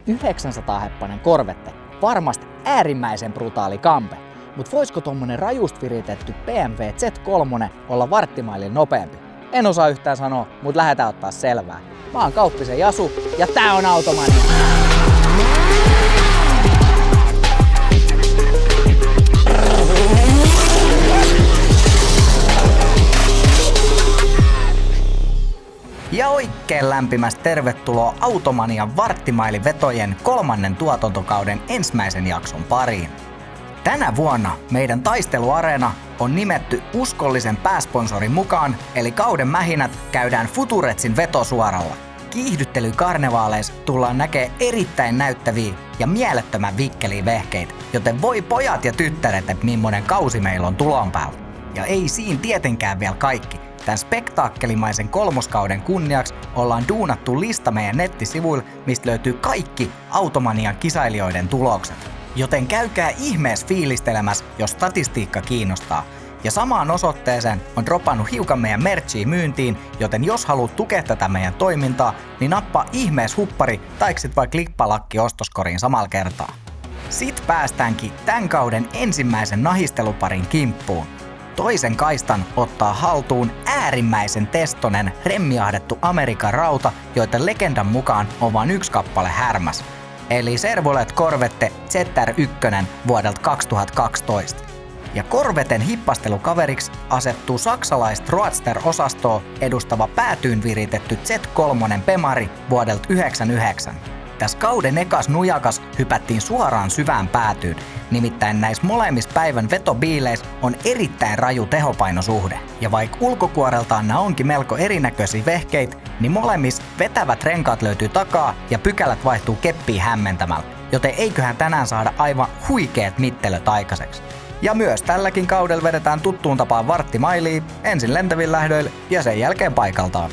900-heppainen Corvette. Varmasti äärimmäisen brutaali kampe. Mut voisiko tommonen rajusti viritetty BMW Z3 olla varttimailin nopeampi? En osaa yhtään sanoa, mut lähdetään ottaa selvää. Mä oon Kauppisen Jasu ja tää on Automania. Ja oikein lämpimästi tervetuloa Automanian varttimailivetojen 3. tuotantokauden ensimmäisen jakson pariin. Tänä vuonna meidän taisteluareena on nimetty uskollisen pääsponsorin mukaan, eli kauden mähinät käydään Futuretsin vetosuoralla. Kiihdyttelykarnevaaleissa tullaan näkee erittäin näyttäviä ja mielettömän vikkeliä vehkeitä, joten voi pojat ja tyttäret, että millainen kausi meillä on tulon päällä. Ja ei siinä tietenkään vielä kaikki. Tän spektaakkelimaisen kolmoskauden kunniaksi ollaan duunattu lista meidän nettisivuilla, mistä löytyy kaikki Automanian kisailijoiden tulokset. Joten käykää ihmeessä fiilistelemässä, jos statistiikka kiinnostaa. Ja samaan osoitteeseen on dropannut hiukan meidän merchia myyntiin, joten jos haluat tukea tätä meidän toimintaa, niin nappaa ihmeessä huppari tai sit vaikka lippalakki ostoskoriin samalla kertaa. Sit päästäänkin tämän kauden ensimmäisen nahisteluparin kimppuun. Toisen kaistan ottaa haltuun äärimmäisen testonen remmiahdettu Amerikan rauta, joita legendan mukaan on vain yksi kappale härmäs. Eli Chevrolet Corvette ZR1 vuodelta 2012. Ja Corvetten hippastelukaveriksi asettuu saksalaista Roadster-osastoa edustava päätyyn viritetty Z3 Pemari vuodelta 1999. Tässä kauden ekas nujakas hypättiin suoraan syvään päätyyn, nimittäin näissä molemmissa päivän vetobiileissä on erittäin raju tehopainosuhde. Ja vaikka ulkokuoreltaan nämä onkin melko erinäköisiä vehkeitä, niin molemmissa vetävät renkaat löytyy takaa ja pykälät vaihtuu keppiin hämmentämällä. Joten eiköhän tänään saada aivan huikeet mittelöt aikaiseksi. Ja myös tälläkin kaudella vedetään tuttuun tapaan varttimailiin, ensin lentävillä lähdöillä ja sen jälkeen paikaltaan.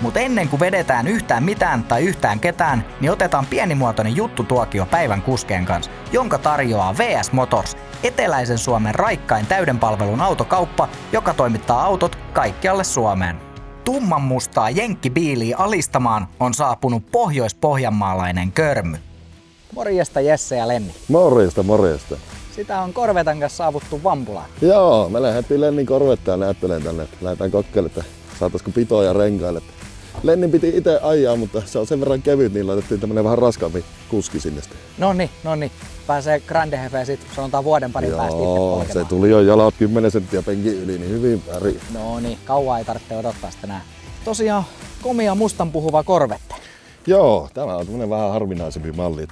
Mutta ennen kuin vedetään yhtään mitään tai yhtään ketään, niin otetaan pienimuotoinen juttutuokio päivän kuskeen kanssa, jonka tarjoaa VS Motors, eteläisen Suomen raikkain täyden palvelun autokauppa, joka toimittaa autot kaikkialle Suomeen. Tummanmustaa jenkkibiiliä alistamaan on saapunut pohjois-pohjanmaalainen Körmy. Morjesta Jesse ja Lenni. Morjesta. Sitä on Corvetten kanssa saavuttu Vampulaan. Joo, me lähdettiin Lennin Corvettea näyttelemään tänne, että lähdetään kokeilemaan, että saataisiko pitoa ja renkaille. Lennin piti itse ajaa, mutta se on sen verran kevyt, niin laitettiin tämmönen vähän raskaampi kuski sinne. Nonni. Pääsee Grande Hefe sit sanotaan vuoden parin päästä itse polkemaan. Se tuli jo jalat 10 senttiä penkin yli, niin hyvin väri. No niin, kauan ei tarvitse odottaa sitä nää. Tosiaan komia mustan puhuva Corvette. Joo, tämä on tämmönen vähän harvinaisempi malli.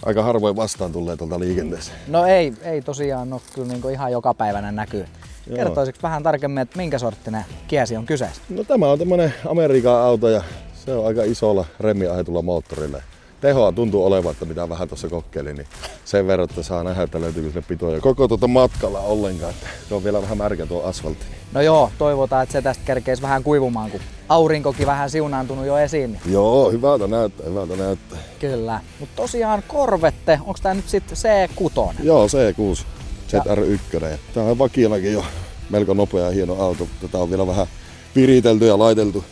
Aika harvoin vastaan tulee tuolta liikenteeseen. No ei tosiaan ole kyllä niin ihan joka päivänä näkyy. Kertoisitko vähän tarkemmin, että minkä sorttinen kiesi on kyseessä? No tämä on tämmönen Amerikan auto ja se on aika isolla remmiahetulla moottorilla. Tehoa tuntuu olevan, että mitä vähän tuossa kokeilin, niin sen verran, että saa nähdä, että löytyykö sinne pitoja koko matkalla ollenkaan. Se on vielä vähän märkä tuo asfaltti. No joo, toivotaan, että se tästä kerkeisi vähän kuivumaan, kun aurinkokin vähän siunaantunut jo esiin. Joo, hyvältä näyttää. Kyllä, mutta tosiaan Corvette, onko tää nyt sitten C6? Joo, C6, ZR1. Tää on vakionakin jo melko nopea ja hieno auto. Tätä on vielä vähän viritelty ja laiteltu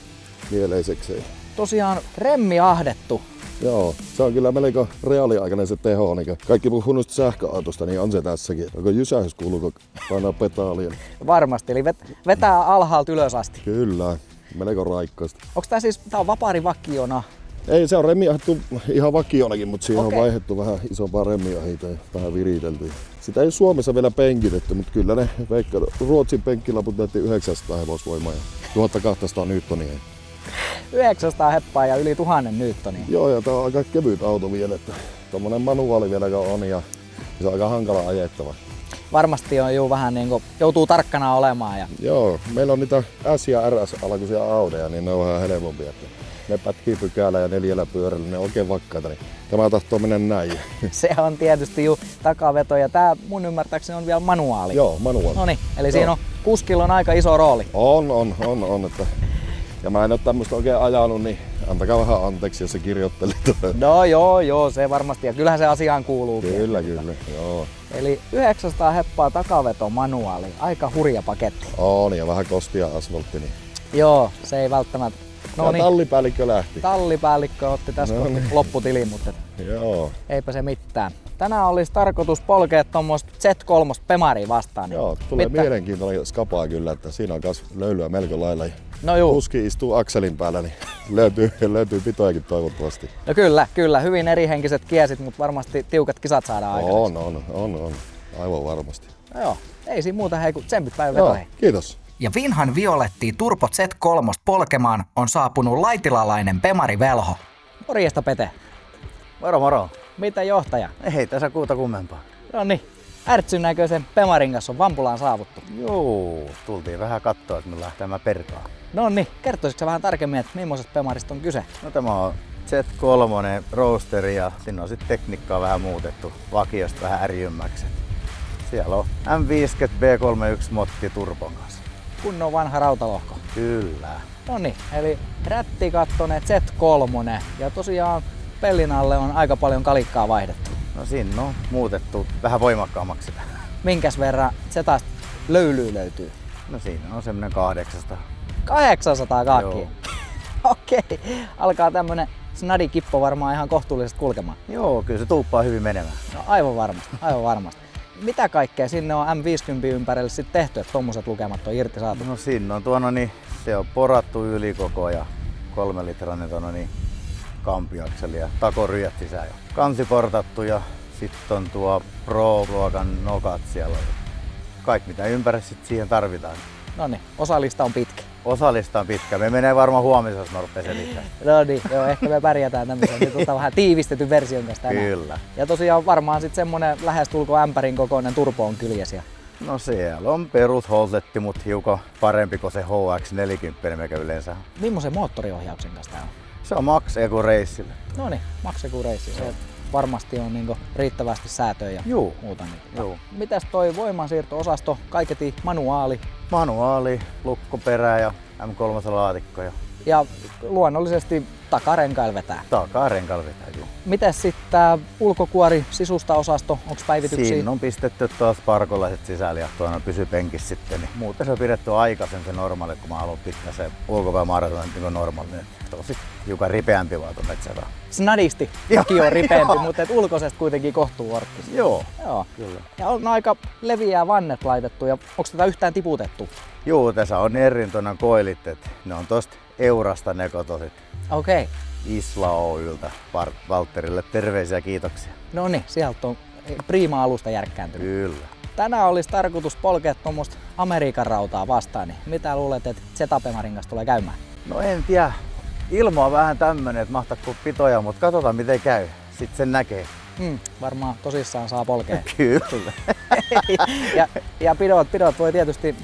mieleiseksi. Tosiaan remmi ahdettu. Joo, se on kyllä melko reaaliaikainen se teho. Niin kaikki puhuu noista sähköautosta, niin on se tässäkin. Onko jysähys kuuluuko painaa petaalia? Varmasti, eli vetää alhaalta ylös asti. Kyllä, melko raikkaasti. Onko tää siis, tää on vapaarivakiona? Ei, se on remmiahdettu ihan vakionakin, mutta siihen on vaihdettu vähän isompaa remmiahita ja vähän viritelty. Sitä ei Suomessa vielä penkitetty, mutta kyllä ne Ruotsin penkkilaput näytti 900 hevosvoimaa ja 1200 newtonia. 900 heppaa ja yli 1000 newtonia. Joo, ja tää on aika kevyt auto vielä, että tommonen manuaali vielä on ja se on aika hankala ajettava. Varmasti on vähän niinku, joutuu tarkkana olemaan. Joo, meillä on niitä S ja RS-alkuisia Audeja, niin ne on vähän helpompia. Ne pätkii pykälä ja 4 pyörällä, ne on oikein vakkaita, niin tämä tahtoo mennä näin. Se on tietysti takaveto ja tää mun ymmärtääkseni on vielä manuaali. Joo, manuaali. Noniin, eli siinä on kuskilla on aika iso rooli. On. Että ja mä en oo tämmöstä oikein ajanut, niin antakaa vähän anteeksi, jos se kirjoitteli. No joo, se varmasti. Ja kyllähän se asiaan kuuluu. Kyllä, joo. Eli 900 heppaa takaveto manuaali. Aika hurja paketti. On, ja vähän kostia asfaltti. Niin. Joo, se ei välttämättä Ja tallipäällikkö lähti. Tallipäällikkö otti tässä lopputilin, mutta Joo. eipä se mitään. Tänään olisi tarkoitus polkea tuommoista Z3 Pemaria vastaan. Joo, tulee mielenkiintoinen skapaa kyllä, että siinä on myös löylyä melko lailla. No juu. Kuski istuu akselin päällä, niin löytyy pitojakin toivottavasti. No kyllä. Hyvin erihenkiset kiesit, mutta varmasti tiukat kisat saadaan aikaiseksi. On. Aivan varmasti. No joo, ei siinä muuta hei, kun tsempit päivän vetoihin. Kiitos. Ja Vinhan Violettiin Turbo Z3 polkemaan on saapunut laitilalainen Pemari Velho. Morjesta Pete. Moro. Mitä johtaja? Ei tässä kuuta kummempaa. No niin, ärtsyn näköisen Pemarin kanssa on Vampulaan saavuttu. Joo, tultiin vähän katsoa, että millä tämä perkaa. No niin, kertoisitko vähän tarkemmin, että millaisesta Pemarista on kyse? No tämä on Z3 roasteri ja siinä on sitten tekniikkaa vähän muutettu vakiosta vähän ärjymmäksi. Siellä on M50 B31 motti turbon kanssa. Kunnon vanha rautalohko. Kyllä. No niin, eli rättikattonen Z3 ja tosiaan pellin alle on aika paljon kalikkaa vaihdettu. No siinä on muutettu vähän voimakkaammaksi. Minkäs verran Z löylyä löytyy? No siinä on semmonen 800. 800 kakkia. Joo. Okei, alkaa tämmönen snadikippo varmaan ihan kohtuullisesti kulkemaan. Joo, kyllä se tuuppaa hyvin menemään. No aivan varmasti. Mitä kaikkea sinne on M50 ympärille sitten tehty, että tommoset lukemat on irti saatu? No siinä on se on porattu ylikoko ja 3 litrainen kampiakseli ja takoryjät sisään. Kansi portattu ja sitten on tuo Pro-luokan nokat siellä. Kaikki mitä ympäri sit siihen tarvitaan. No niin, osalista on pitkä. Osalista on pitkä. Me menee varmaan huomisessa Norppe selittää. No niin, joo, ehkä me pärjätään tämmöisen nyt vähän tiivistetyn version kanssa tänään. Kyllä. Ja tosiaan varmaan sitten semmonen lähestulkoon ämpärin kokoinen turbo on kyljessä. No siellä on perus holtetti, mutta hiukan parempi kuin se HX40, mikä yleensä on. Millaisen moottoriohjauksen kanssa tää on? Se on Max Eco Racelle. No niin, Max Eco Race. Se varmasti on niinku riittävästi säätöä ja muuta. Juu. Mitäs toi voimansiirto-osasto? Kaiketi manuaali. Manuaali, lukkoperä ja M3-laatikko. Ja luonnollisesti takarenkailla vetää. Takarenkailla vetää, juu. Mitäs sitten tää ulkokuori, sisustaosasto, onko päivityksiä? Siinä on pistetty taas parkolaiset sisällä ja tuona pysyy penkissä sitten. Niin muuten se on pidetty aikaisen se normaali, kun mä haluan pitää se ulkopäin maratonin niin normaali. Se on sitten hiukan ripeämpi vaan tuon metsäraan. Snadisti, toki on ripeämpi, mutta ulkoisesta kuitenkin kohtuu orkkis. Joo, kyllä. Ja on aika leviää vannet laitettu ja onko tätä yhtään tiputettu? Joo, tässä on erintoinen koilit, että ne on tosta Eurasta ne kotoisit. Okei. Isla Oyltä Valtterille terveisiä ja kiitoksia. No niin, sieltä on Prima-alusta järkkääntynyt. Kyllä. Tänään olisi tarkoitus polkea tuommoista Amerikan rautaa vastaan, niin mitä luulet, että Z-Pemarin kanssa tulee käymään? No en tiedä. Ilma on vähän tämmönen, että mahtaako pitoja, mutta katsotaan miten käy. Sitten sen näkee. Varmaan tosissaan saa polkea. Kyllä. ja pidot voi tietysti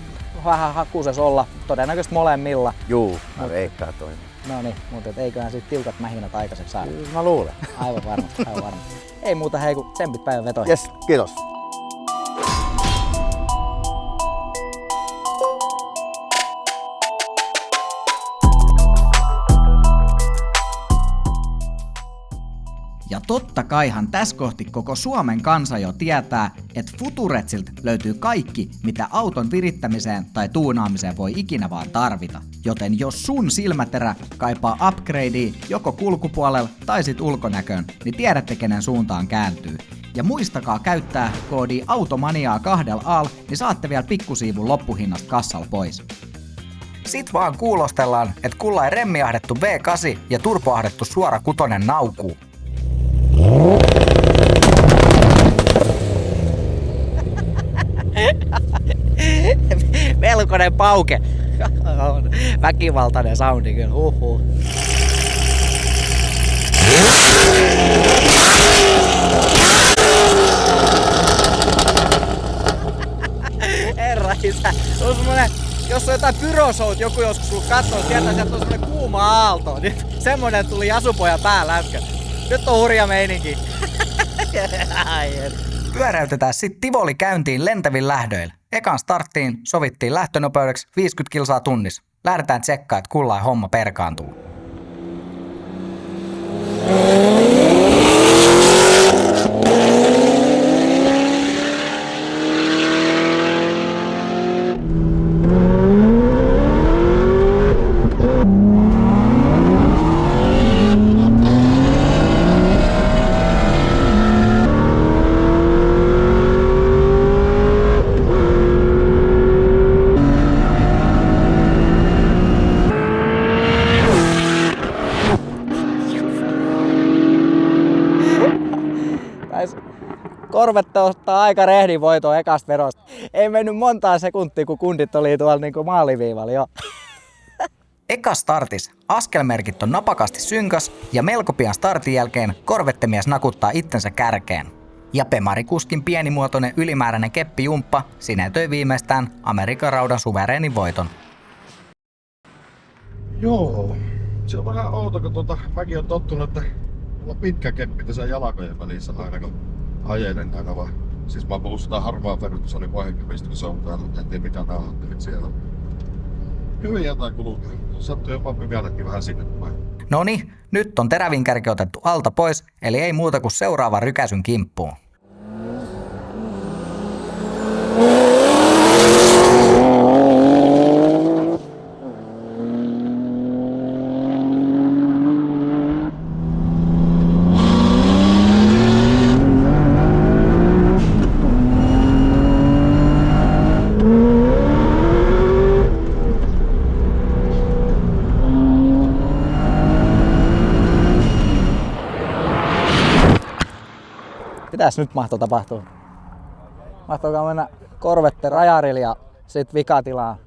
vähän hakuses olla, todennäköisesti molemmilla. Juu, mä veikkaan toimii. No niin, mutta eiköhän siitä tiukat mähinät aikaiseksi saada. Kyllä mä luulen. Aivan varmasti. Ei muuta hei, kun tsempit päivän vetoihin. Jes, kiitos. Ja totta kaihan tässä kohti koko Suomen kansa jo tietää, että Futuretsiltä löytyy kaikki, mitä auton virittämiseen tai tuunaamiseen voi ikinä vaan tarvita. Joten jos sun silmäterä kaipaa upgradea joko kulkupuolella tai sit ulkonäköön, niin tiedätte kenen suuntaan kääntyy. Ja muistakaa käyttää koodia AUTOMANIAA 2 niin saatte vielä pikkusiivun loppuhinnasta kassalla pois. Sit vaan kuulostellaan, että kullain remmiahdettu V8 ja turboahdettu suora kutonen naukuu. Melkoinen pauke. Väkivaltainen soundi kyllä. Herra isä, se on semmonen, jos on jotain pyrosout joku joskus kun katsoo, sieltä on semmonen kuuma aalto. Nyt semmonen tuli asupojan päällä äsken. Nyt on hurja meininki. Pyöräytetään sit Tivoli käyntiin lentävin lähdöillä. Ekan starttiin sovittiin lähtönopeudeksi 50 kilsaa tunnissa. Lähdetään tsekkaan, että kullain homma perkaantuu. Corvette ottaa aika rehdin voiton ekasta vedosta. Ei mennyt montaa sekuntia, kun kundit oli tuolla niinku maaliviivalla jo. Eka startis. Askelmerkit on napakasti synkäs ja melko pian startin jälkeen Corvette-mies nakuttaa itsensä kärkeen. Ja Pemari-kuskin pienimuotoinen ylimääräinen keppijumppa sinetöi viimeistään Amerikan raudan suvereenin voiton. Joo, se on vähän outo, kun mäkin on tottunut, että mulla on pitkä keppi tässä jalkojen välissä aina kun ajelen aina vaan. Siis mä puhun sitä harmaa verran, se oli vaihekevistä, kun se on täällä, en tiedä mitä nää ajattelit siellä. Hyvin jotain kulkee. Sattuu jopa vieläkin vähän sinne päin. Noniin, nyt on terävin kärki otettu alta pois, eli ei muuta kuin seuraava rykäsyn kimppuun. Mitäs nyt mahtoi tapahtua? Mahtoikaan mennä Corvette rajarille ja sit vikatilaan?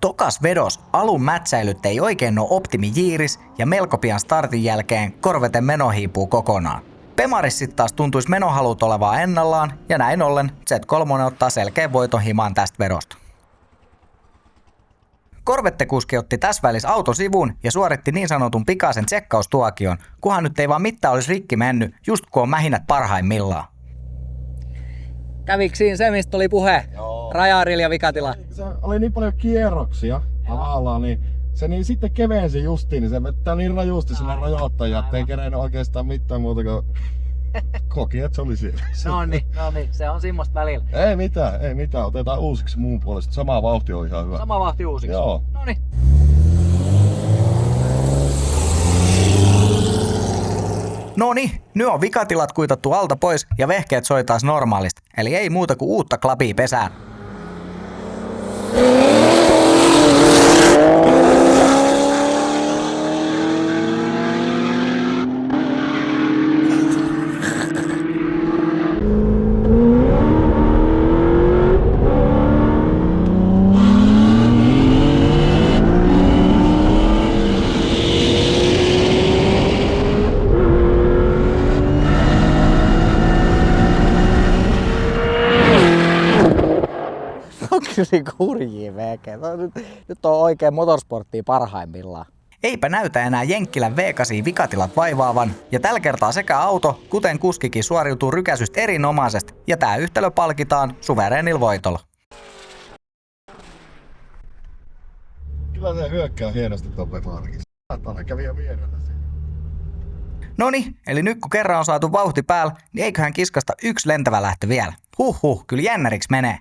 Tokas vedos alun mätsäilyt ei oikein oo optimijiiris ja melko pian startin jälkeen Corvetten meno hiipuu kokonaan. Pemaris sit taas tuntuis menohalut olevaa ennallaan ja näin ollen Z3 ottaa selkeän voiton himaan tästä vedosta. Corvette-kuski otti tässä välissä auto sivuun ja suoritti niin sanotun pikaisen tsekkaustuokion, kunhan nyt ei vaan mitään olisi rikki mennyt, just kun on mähinät parhaimmillaan. Kävikö siinä se, mistä oli puhe? Joo. Rajarilla ja vikatila. Se oli niin paljon kierroksia tavallaan, niin se niin sitten kevensi justiin, niin se vettää niin rajusti sinne rajoittajaan, ettei kerennyt oikeastaan mitään muuta kuin koki, että se oli siellä. No niin, se on semmoista välillä. Ei mitään, otetaan uusiksi muun puolesta. Sama vauhti on ihan hyvä. Sama vauhti uusiksi? Joo. Noniin. Noniin, nyt on vikatilat kuitattu alta pois ja vehkeet soi taas normaalisti. Eli ei muuta kuin uutta klapia pesään. Kyllä kurjia vehkeet. Nyt on oikein motorsporttia parhaimmillaan. Eipä näytä enää Jenkkilän V8 vikatilat vaivaavan, ja tällä kertaa sekä auto, kuten kuskikin suoriutuu rykäsystä erinomaisesti, ja tää yhtälö palkitaan suvereenilla voitolla. Kyllä se hyökkää hienosti tuon Pemarikin. Saatana kävi jo vierellä siinä. Noniin, eli nyt kun kerran on saatu vauhti päällä, niin eiköhän kiskasta yksi lentävä lähtö vielä. Huhhuh, kyllä jännäriksi menee.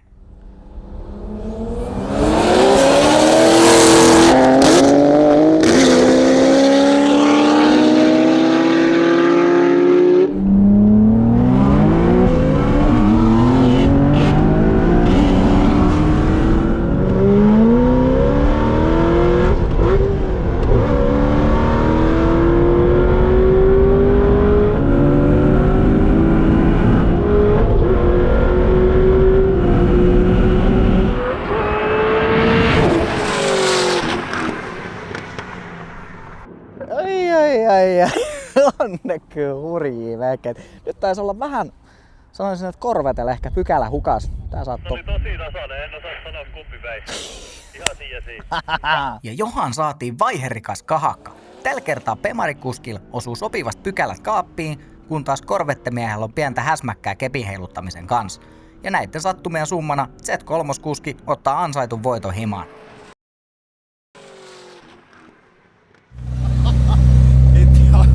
Ai. On ne kyllä hurjia vehkeet. Nyt taisi olla vähän, sanoisin, että Corvetelle ehkä pykälä hukas. Tää saattoi... Se oli tosi tasainen, en osaa sanoa kumpi vei. Ihan siinä. Ja johan saatiin vaiherikas kahakka. Tällä kertaa Pemari-kuskilla osuu sopivasti pykälät kaappiin, kun taas Corvette-miehellä on pientä häsmäkkää kepin heiluttamisen kanssa. Ja näiden sattumien summana Z3-kuski ottaa ansaitun voiton himaan.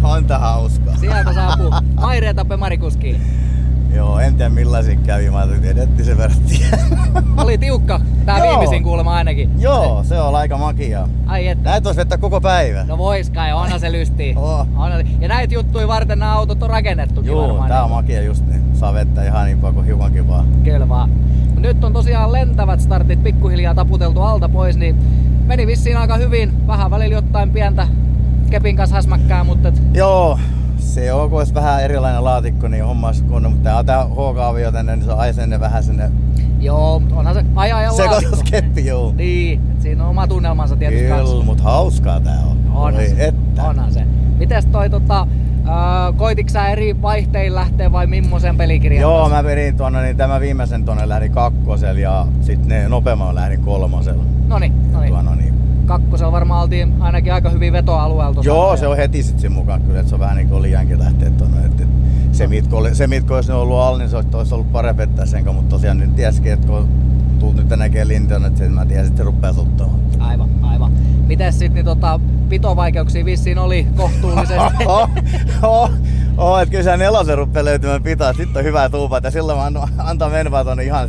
On tää hauskaa. Sieltä saapuu Maireeta Pemari-kuskiin. Joo, en tiedä millaisia kävi, mä edetti sen verran. Oli tiukka, tää Joo. viimeisin kuulemma ainakin. Joo, se on aika makiaa. Ai että. Näet vois vettää koko päivä. No vois kai, onhan se lysti. Oo. Ja näitä juttuja varten nämä autot on rakennettukin Joo, varmaan. tää on makia just niin. Saa vettä ihan niin paljon kuin hiukankin vaan. Kyllä vaan. Nyt on tosiaan lentävät startit pikkuhiljaa taputeltu alta pois, niin meni vissiin aika hyvin. Vähän välillä jotain pientä kepin kanssa häsmäkkää, mutta Joo, se on, kun olisi vähän erilainen laatikko, niin homma olisi kunnon, mutta tää H-kaavio tänne, niin se on aina vähän sinne Joo, onhan se ajajan laatikko. sekoituskeppi, joo. Niin, et siinä on oma tunnelmansa tietysti kanssa. Kyllä, mutta hauskaa tää on. Onhan Oi, se, että. onhan se. Mites toi koititko sä eri vaihtein lähteä vai millaisen pelikirjan? Joo, mä vedin tuonne, niin tämä viimeisen tuonne lähdin 2 ja sitten ne nopeamman lähdin 3. Noniin. Niin. Kakkosella varmaan oltiin ainakin aika hyvin vetoalueella tuossa. Joo, se on heti sit sen mukaan kyllä, että se on vähän niin kuin liiankin lähteä tuonne. Se mitkä olisi ollut alla, niin se olisi ollut parempi vettää sen kanssa, mutta tosiaan nyt tiesikin, että kun tulet nyt näkee lintiön, että mä tiesin, että se rupeaa suttamaan. Aivan. Mites sit niin pitovaikeuksia vissiin oli kohtuullisesti? Että kyllä se 4 rupeaa löytymään pitoa, sitten on hyvä tuupa, että silloin antaa menvää tuonne ihan,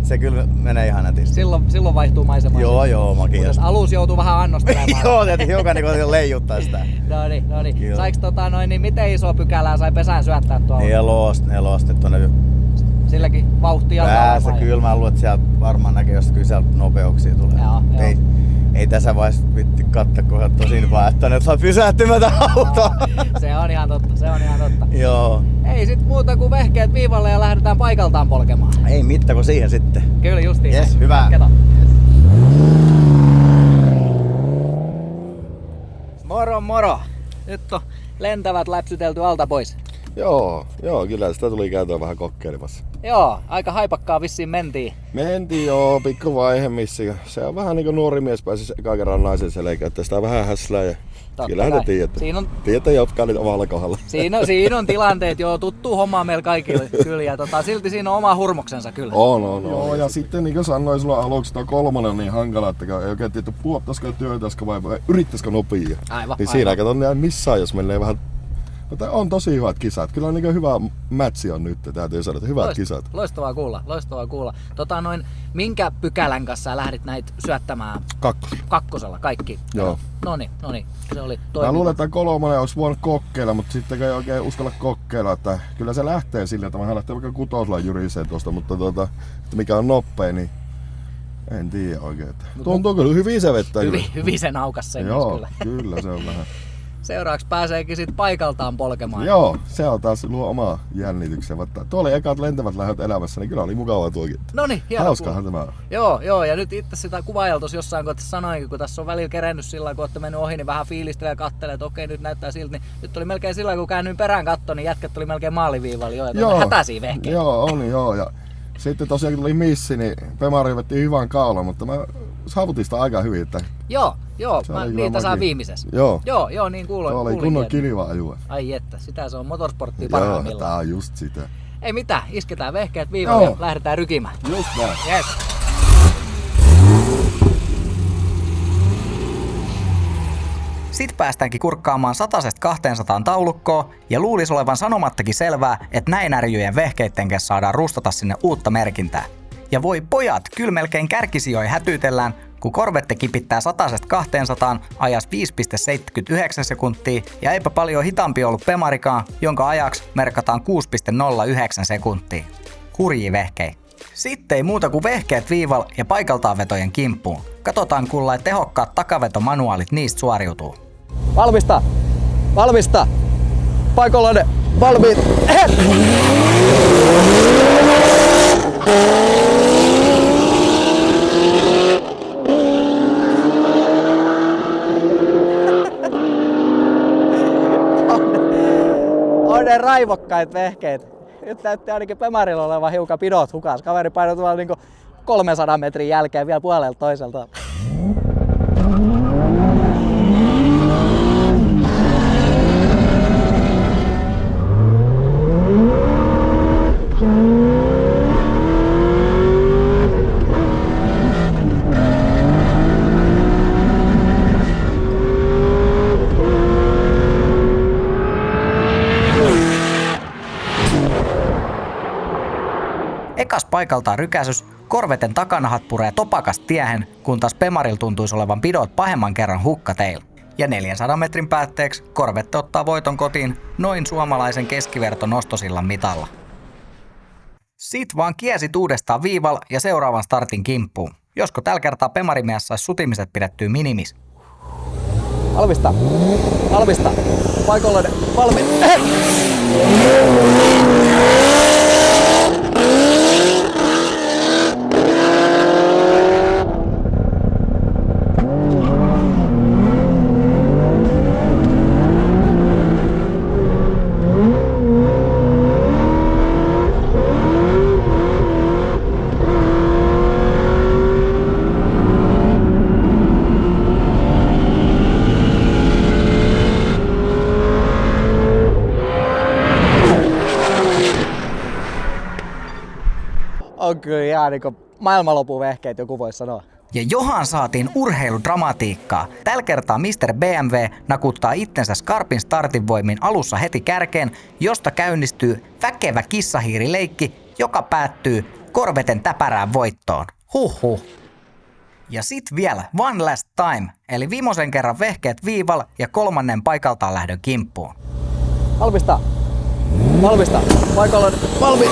se kyllä menee ihan nätisti. Silloin vaihtuu maisema. Joo, makiasta. Alus joutuu vähän annostelemaan. Joo, että hiukan niin leijuttaa sitä. No niin. Kyllä. Saiks niin miten iso pykälää sai pesään syöttää tuolla? 4, tuonne Silläkin vauhtia päässä kyllä, mä luulen, että sieltä varmaan näkee, jos kyllä sieltä nopeuksia tulee. Joo. Ei tässä vaiheessa vitti katsoa, kun on tosin vaan, että saa pysähtymätä autoa. Se on ihan totta. Joo. Ei sit muuta kuin vehkeet viivalle ja lähdetään paikaltaan polkemaan. Ei mitään kuin siihen sitten. Kyllä justiin. Yes, hyvä. Jatketaan. Moro. Nyt on lentävät läpsytelty alta pois. Joo, kyllä sitä tuli käytyä vähän kokeilemassa. Joo, aika haipakkaa vissiin mentiin. Mentiin joo, pikku vaihe missä. Se on vähän niinku nuori mies pääsi ekan kerran naisen selkään, että sitä vähän häslää ja kyllähän te tiedätte. Tiedätte jotka oli omalla kohdalla. Siinä on tilanteet, joo, tuttuu hommaa meillä kaikille kyllä ja silti siinä on oma hurmoksensa kyllä. On. Joo, ja sitten niin kuin sanoin sulla aluksi, että 3 on niin hankala, että ei oikein tiedä, puottaisiko työtäisikö vai yrittäisikö nopia. Aivan. Niin siinä katon missään, jos menee vähän. Mutta on tosi hyvät kisat. Kyllä on niin hyvä matchi on nyt, täytyy sanoa, että hyvät kisat. Loistavaa kuulla. Minkä pykälän kanssa sä lähdit näitä syöttämään? 2. Kakkosella kaikki? Joo. Noniin, se oli toimiva. Mä luulen, että 3 olisi voinut kokeilla, mutta sitten ei oikein uskalla kokeilla. Että kyllä se lähtee sille, että mä lähtee vaikka 6 jyriseen tuosta, mutta että mikä on nopea, niin en tiedä oikein. Tuntuu kyllä hyvin se vettää. Hyvin sen aukas sen Joo, kyllä. kyllä se on vähän. Seuraavaksi pääseekin sit paikaltaan polkemaan. Joo, se on taas luo omaa jännityksen. Tuo oli ekat lentävät lähdöt elämässä, niin kyllä oli mukavaa tuokin. Noniin, hieno. Hauskahan tämä on. Joo, ja nyt itse sitä kuvailtus jossain kohtaa sanoinkin, kun tässä on välillä kerennyt sillä kun olette mennyt ohi, niin vähän fiilistelee ja kattelee, että okei, nyt näyttää siltä. Niin nyt oli melkein sillä kun käännyin perään kattoon, niin jätkät tuli melkein maaliviivalla jo, ja hätäisiä vehkeitä. Joo, on joo. Ja sitten tosiaan kun tuli missi, niin Pemari vetti hyvän kaulan, mutta mä saavutin sitä aika hyvin. Että Joo, niitä saa mäkin. viimeisessä. Joo, niin kuuloin. se oli kunnon kilva ajua. Ai että, sitä se on motorsporttia Joo, parhaimmillaan. tää on just sitä. Ei mitään, isketään vehkeet viivalle ja lähdetään rykimään. Just näin. Yes. Sitten päästäänkin kurkkaamaan 100–200 taulukkoa ja luulisi olevan sanomattakin selvää, että näin ärjyjen vehkeitten kanssa saadaan rustata sinne uutta merkintää. Ja voi pojat, kyllä melkein kärkisijoin hätyytellään, kun Corvette kipittää 100–200 ajas 5,79 sekuntia ja eipä paljon hitaampi ollut Pemarikaan, jonka ajaksi merkataan 6,09 sekuntia. Hurjii vehkei. Sitten ei muuta kuin vehkeet viival ja paikaltaan vetojen kimppuun. Katsotaan kuulla tehokkaat takavetomanuaalit niistä suoriutuu. Valmista! Paikallanne, valmiit! On ne raivokkaat vehkeet. Nyt näytti ainakin Pemarilla olevan hiukan pidot hukas. Kaveri painoi tuolla niinku 300 metrin jälkeen vielä puolelta toiselta. Ekas paikaltaan rykäsys, Corvetten takanahat puree topakasta tiehen, kun taas Pemaril tuntuisi olevan pidot pahemman kerran hukkateilla. Ja 400 metrin päätteeksi Corvette ottaa voiton kotiin noin suomalaisen keskivertonostosillan mitalla. Sit vaan kiesit uudestaan viival ja seuraavan startin kimppuun. Josko tällä kertaa Pemarimies saisi sutimiset pidettyä minimis. Valmista! paikoille valmiit. On kyllä ihan niinku maailmanlopun vehkeet, joku voisi sanoa. Ja johan saatiin urheiludramatiikkaa. Tällä kertaa Mr. BMW nakuttaa itsensä skarpin startin voimin alussa heti kärkeen, josta käynnistyy väkevä kissahiirileikki, joka päättyy Corvetten täpärään voittoon. Huhhuh. Ja sit vielä one last time, eli viimeisen kerran vehkeet viival ja kolmannen paikaltaan lähdön kimppuun. Valmista. Valmista. Paikoille valmiit.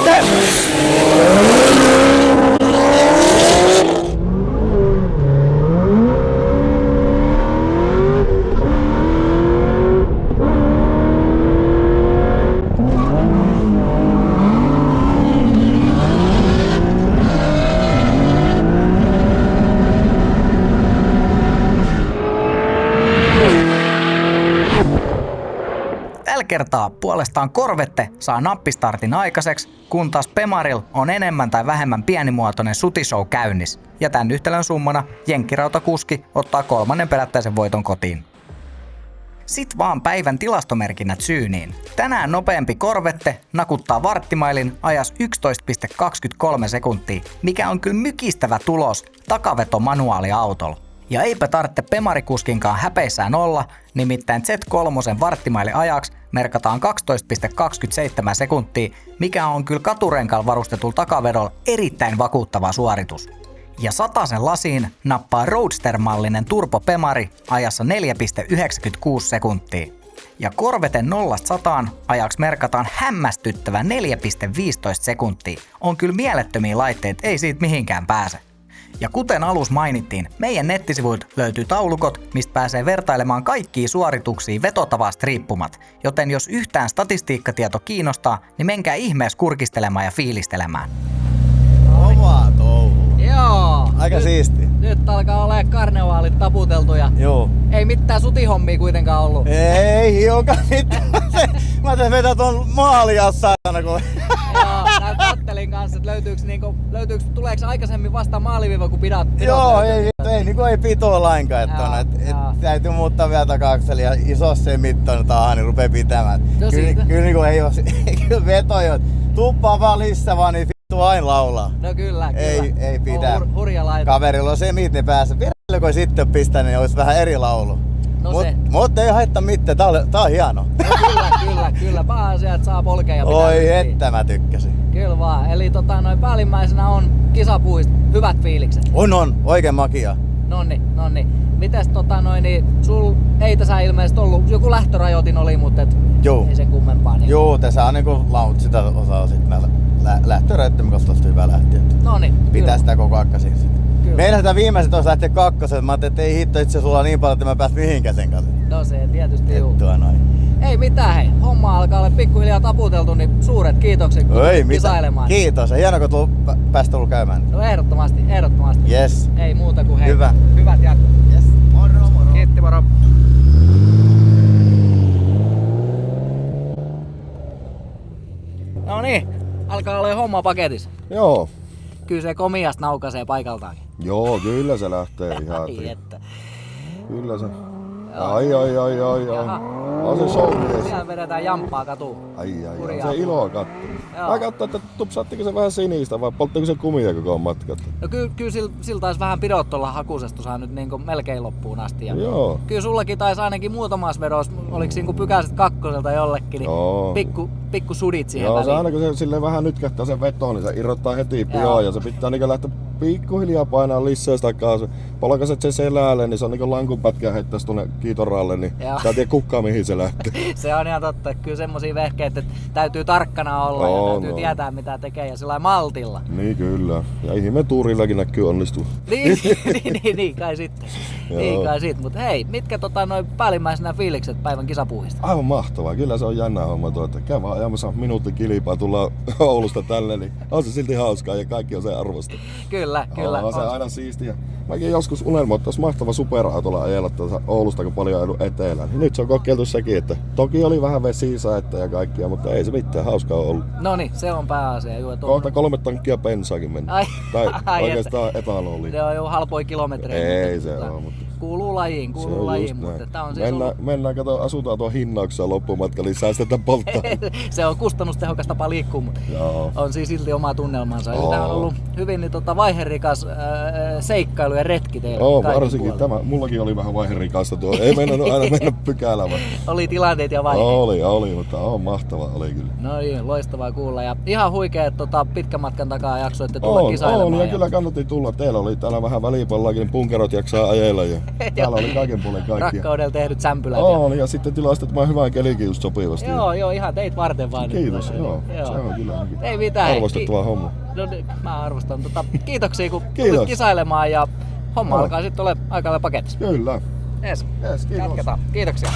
Tällä kertaa puolestaan Corvette saa nappistartin aikaiseksi, kun taas Pemaril on enemmän tai vähemmän pienimuotoinen sutishow käynnissä. Ja tämän yhtälön summana jenkkirautakuski ottaa kolmannen perättäisen voiton kotiin. Sit vaan päivän tilastomerkinnät syyniin. Tänään nopeampi Corvette nakuttaa varttimailin ajas 11,23 sekuntia, mikä on kyllä mykistävä tulos takaveto-manuaaliautolla. Ja eipä tarvitse Pemarikuskinkaan häpeissään olla, nimittäin Z3 varttimaili ajaksi merkataan 12,27 sekuntia, mikä on kyllä katurenkaalla varustetulla takavedolla erittäin vakuuttava suoritus. Ja 100 lasiin nappaa Roadster-mallinen Turbo Pemari ajassa 4,96 sekuntia. Ja Corvetten 0-100 ajaksi merkataan hämmästyttävä 4,15 sekuntia. On kyllä mielettömiä laitteet, ei siitä mihinkään pääse. Ja kuten alus mainittiin, meidän nettisivuilta löytyy taulukot, mistä pääsee vertailemaan kaikkia suorituksia vetotavasta riippumat. Joten jos yhtään statistiikkatieto kiinnostaa, niin menkää ihmeessä kurkistelemaan ja fiilistelemään. Omaa touhu. Joo. Aika siisti. Nyt alkaa olemaan karnevaalit taputeltu ja Joo. ei mitään sutihommia kuitenkaan ollut. Ei hiukan mitään. Mä tein vetää ton maaliassa saatana kun... Joo, mä kattelin kanssa, että tuleeko aikaisemmin vasta maaliviiva, kun pidot Joo, löytyy. ei pitoa lainkaan. Joo. Täytyy muuttaa vielä takaakseli ja isos se mittainen tahan, niin rupee pitämään. No siitä. Kyllä niinku ei oo kyllä vetoja. Tuppaa vaan lisää vaan, niin vittu aina laulaa. No kyllä. Ei pidä. On hurja laite. Kaverilla on se miten päässä. Vielä kun sitten pistää, niin olisi vähän eri laulu. No se. Mut ei haittaa mitään, tää on hieno. No kyllä. Pääasia, että saa polkea ja pitää Oi justiin. että mä tykkäsin. Kyllä vaan. Eli noin päällimmäisenä on kisapuista. Hyvät fiilikset. On, oikein makia. Nonni. Mites sul ei tässä ilmeisesti ollut, joku lähtörajoitin oli, mutta Joo. ei sen kummempaa. Niin. Joo, tässä on niinku laut sitä osaa sit mä lähtörajoittimen kanssa tosta hyvä lähteä. Noniin. Pitää sitä koko akkasin sit. Kyllä. Meillä sitä viimeiset olisi lähteä kakkoset, mä ajattelin, että ei hitto itse sulla niin paljon, että mä pääs mihinkään sen kanssa. No se tietysti juu. Ettua noin. Ei mitään hei, homma alkaa olla pikkuhiljaa taputeltu, niin suuret kiitokset kun Ei tulit mitään. kisailemaan. Kiitos, ja hienoa kun pääsit tullut käymään. No ehdottomasti. Yes. Ei muuta kuin hei. Hyvä. Hyvät jatkot. Yes. Moro. Kiitti, moro. No niin, alkaa olla homma paketissa. Joo. Kyllä se komiasta naukaisee paikaltaankin. Joo, kyllä se lähtee ihan. Ai että. Kyllä se. Joo. Ai. Jaha. On se showmies. Siellä vedetään jamppaa katuun. Ai. Hurjaa. Se iloa katsoa. Joo. Mä katsoin, että tupsaatteko se vähän sinistä vai polttiko se kumia koko matkat? No kyllä sillä taisi vähän pidot tuolla hakusesta nyt niinku melkein loppuun asti. Ja Joo. kyllä sullakin taisi ainakin muutamassa vedossa, oliko siinä kun pykäisit kakkoselta jollekin, niin Joo. pikku sudit siihen Joo, se väliin. aina kun se silleen vähän nytkähtää sen vetoon, niin se irrottaa heti pian ja se pitää niinku lähteä pikkuhiljaa painaa lisää sitä kaasu. Polkaset sen selälle, niin se on niinku lankunpätkää heittäisi tuonne kiitoralle, niin Joo. tää tiedä kukaan mihin se lähtee. Se on ihan totta, että kyllä semmosia vehkeitä, että täytyy tarkkana olla ja On, täytyy on. tietää mitä tekee ja sillä lailla maltilla. Niin kyllä. Ja ihme tuurillakin näkyy onnistuu. Niin kai sitten. Joo. Niin kai sitten. Mutta hei, mitkä noin päällimmäisenä fiilikset päivän kisapuhista? Aivan mahtavaa. Kyllä se on jännä homma tuo, että käy vaan ajamassa minuutti kilpaa, tullaan Oulusta tälle, niin on se silti hauskaa ja kaikki on sen arvosta. Kyllä. On se aina siistiä. Mäkin joskus unelmoin, että olisi mahtava superautolla ajella tuossa Oulusta, kun paljon ajellut etelään. Niin nyt se on kokeiltu sekin, että toki oli vähän vesisaetta ja kaikkia, mutta ei se mitään, hauskaa on ollut. No niin, se on pääasia. Juu, Kohta 3 tankkia bensaakin mennä. Ai, Tai oikeastaan etanoliin. Ne on jo halpoja kilometrejä. Ei mutta, se ole, mutta Kuuluu lajiin, se on just mutta näin. tää on siis Mennään kato, asutaan tuon hinnauksessa loppumatka, niin säästetään polttaa. se on kustannustehokas tapa liikkua, mutta Joo. on siis silti oma tunnelmansa. Eli Oo. tää on ollut hyvin vaiherikas seikkailu ja retki teille. Joo, kaikin varsinkin puolin. tämä. Mullakin oli vähän vaiherikasta tuo. Ei mennä aina mennä pykälä vaan. Oli tilanteet ja vaiheet. Oli, mutta on mahtavaa oli kyllä. No niin, loistavaa kuulla. Ja ihan huikea, että pitkän matkan takaa jaksoitte tulla kisailemaan. ja kyllä kannatti tulla. Teillä oli täällä vähän välipallaakin, niin punkerot jaksaa ajella ja täällä oli kaiken puolen kaikkia. Rakkaudella tehdyt sämpylät. Ja sitten tilastet vaan hyvän kelikin just sopivasti. Joo, ihan teit varten vaan. Kiitos, nyt. joo. Se on kyllä Ei mitään. arvostettava homma. No niin, mä arvostan. Kiitoksia kun Kiitos. tulit kisailemaan ja homma Joo. alkaa sitten ole aika lailla paketissa. Kyllä. Yes. Yes, kiitos. Jatketaan. Kiitoksia.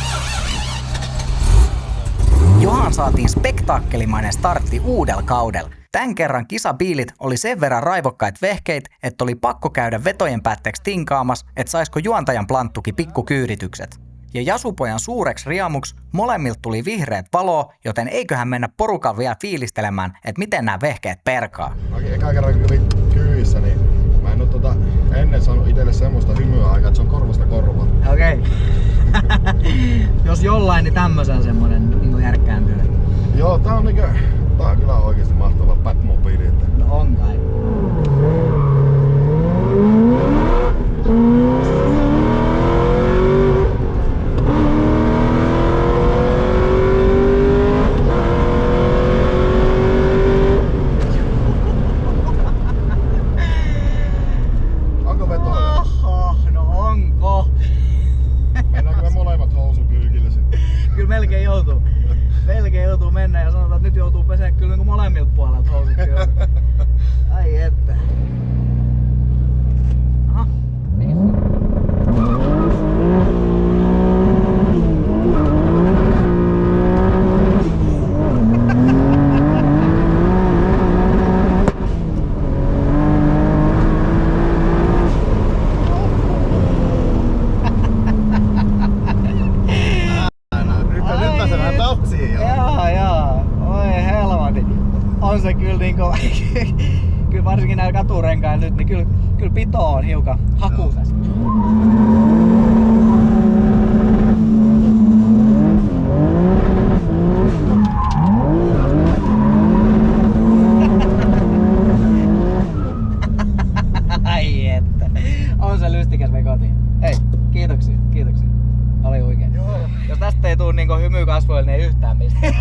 Johan saatiin spektaakkelimainen startti uudella kaudella. Tän kerran kisabiilit oli sen verran raivokkaita vehkeit, että oli pakko käydä vetojen päätteeksi tinkaamas, että saisko juontajan planttuki pikkukyyritykset. Ja Jasupojan suureksi riemuksi molemmilta tuli vihreät valoa, joten eiköhän mennä porukan vielä fiilistelemään, että miten nämä vehkeet perkaa. Mäkin eka kerran kun kävin kyyvissä, niin mä en oo ennen saanut itselle semmoista hymyä aikaa, että se on korvasta korvaan. Okei. Jos jollain, niin tämmösen semmonen niin järkkääntyy. Joo, tää on kyllä oikeesti mahtava Batmobile. No on kai. Onko vetoja? Oho, no onko? Mennäänkö me molemmat housupyykille sitten? Kyllä melkein joutuu. Melkein joutuu mennä ja sanotaan, että nyt joutuu pesää kyllä niin molemmilta puolelta housut kyllä. Ai että. Aha, niin. Nyt pääsee vähän tatsiin jo. Joo. Oi helvati. On se kyllä niinku... kyllä varsinkin näillä katurenkailla nyt, niin kyllä pito on hiukan hakusessa. Ai että. On se lystikäs vekoti. Hei, kiitoksia. Oli oikein. Jos tästä ei tuu niinku hymy kasvoille, niin ei yhtään mistään.